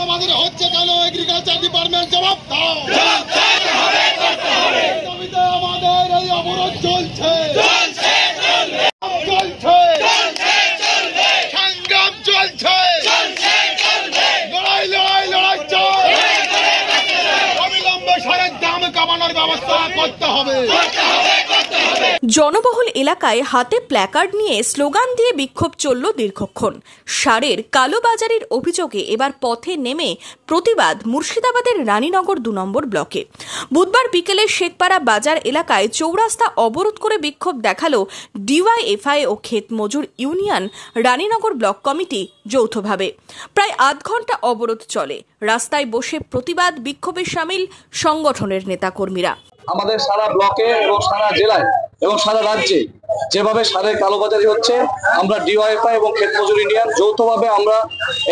আমাদের হচ্ছে কেন? এগ্রিকালচার ডিপার্টমেন্ট জবাব দাও। আমাদের এই অবরোধ চলছে, সংগ্রাম চলছে, লড়াই লড়াই লড়াই চলছে। অবিলম্বে সারের দাম কমানোর ব্যবস্থা করতে হবে। জনবহুল এলাকায় হাতে প্ল্যাকার্ড নিয়ে স্লোগান দিয়ে বিক্ষোভ চলল দীর্ঘক্ষণ। সারের কালোবাজারির অভিযোগে এবার পথে নেমে প্রতিবাদ মুর্শিদাবাদের রানীনগর ২ নম্বর ব্লকে। বুধবার বিকেলে শেখপাড়া বাজার এলাকায় চৌরাস্তা অবরোধ করে বিক্ষোভ দেখালো ডিওয়াইএফআই ও ক্ষেত মজুর ইউনিয়ন রানীনগর ব্লক কমিটি যৌথভাবে। প্রায় আধ ঘন্টা অবরোধ চলে। রাস্তায় বসে প্রতিবাদ বিক্ষোভে সামিল সংগঠনের নেতাকর্মীরা। আমাদের সারা ব্লকে এবং সারা জেলায় এবং সারা রাজ্যে যেভাবে সারের কালোবাজারি হচ্ছে, আমরা ডিওয়াইএফআই এবং ক্ষেত মজুর ইউনিয়ন যৌথভাবে আমরা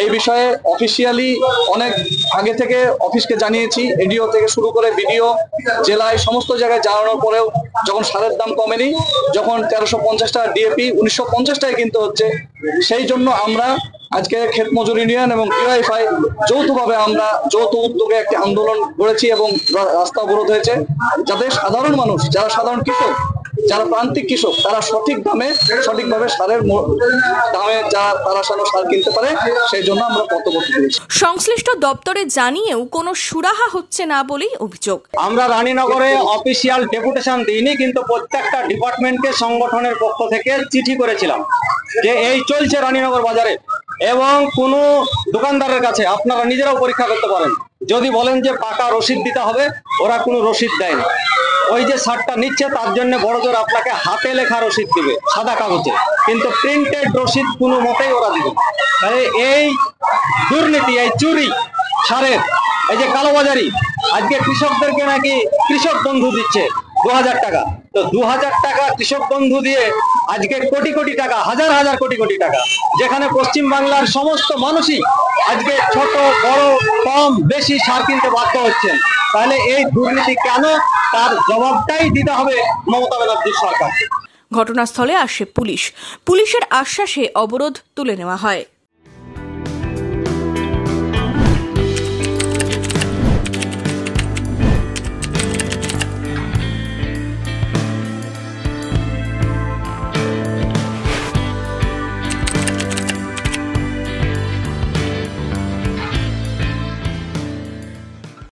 এই বিষয়ে অফিসিয়ালি অনেক আগে থেকে অফিসকে জানিয়েছি। এডিও থেকে শুরু করে বিডিও জেলায় সমস্ত জায়গায় জানানোর পরেও যখন সারের দাম কমেনি, যখন 1350 টাকা ডিএপি 1950 টাকায় কিনতে হচ্ছে, সেই জন্য আমরা আজকে ক্ষেত মজুর ইউনিয়ন এবং ডিওয়াইএফআই যৌথভাবে আমরা যৌথ উদ্যোগে একটি আন্দোলন করেছি এবং রাস্তা অবরোধ হয়েছে, যাতে সাধারণ মানুষ, যারা সাধারণ কৃষক, যারা প্রান্তিক কৃষক, তারা সঠিকভাবে সারের দামে তারা সার কিনতে পারে, সেই জন্য আমরা পথবর্তী করেছি। সংশ্লিষ্ট দপ্তরে জানিয়েও কোনো সুরাহা হচ্ছে না বলেই অভিযোগ। আমরা রানীনগরে অফিসিয়াল ডেপুটেশন দিইনি, কিন্তু প্রত্যেকটা ডিপার্টমেন্টকে সংগঠনের পক্ষ থেকে চিঠি করেছিলাম যে এই চলছে রানীনগর বাজারে, এবং কোনো দোকানদারের কাছে আপনারা নিজেরাও পরীক্ষা করতে পারেন, যদি বলেন যে পাকা রসিদ দিতে হবে, ওরা কোনো রসিদ দেয় না। ওই যে সারটা নিচ্ছে তার জন্য বড় জোর আপনাকে হাতে লেখা রসিদ দিবে সাদা কাগজে, কিন্তু প্রিন্টেড রসিদ কোনো মতেই ওরা দিবে। তাহলে এই দুর্নীতি, এই চুরি সারের, এই যে কালোবাজারি, আজকে কৃষকদেরকে নাকি কৃষক বন্ধু দিচ্ছে 2000 টাকা। তো 2000 টাকা কৃষক বন্ধু দিয়ে আজকে কোটি কোটি টাকা, হাজার হাজার কোটি কোটি টাকা, যেখানে পশ্চিম বাংলার সমস্ত মানুষই আজকে ছোট বড় কম বেশি সার কিনতে বাধ্য হচ্ছেন। তাহলে এই দুর্নীতি কেন, তার জবাবটাই দিতে হবে মমতা ব্যানার্জির সরকার। ঘটনাস্থলে আসে পুলিশ। পুলিশের আশ্বাসে অবরোধ তুলে নেওয়া হয়।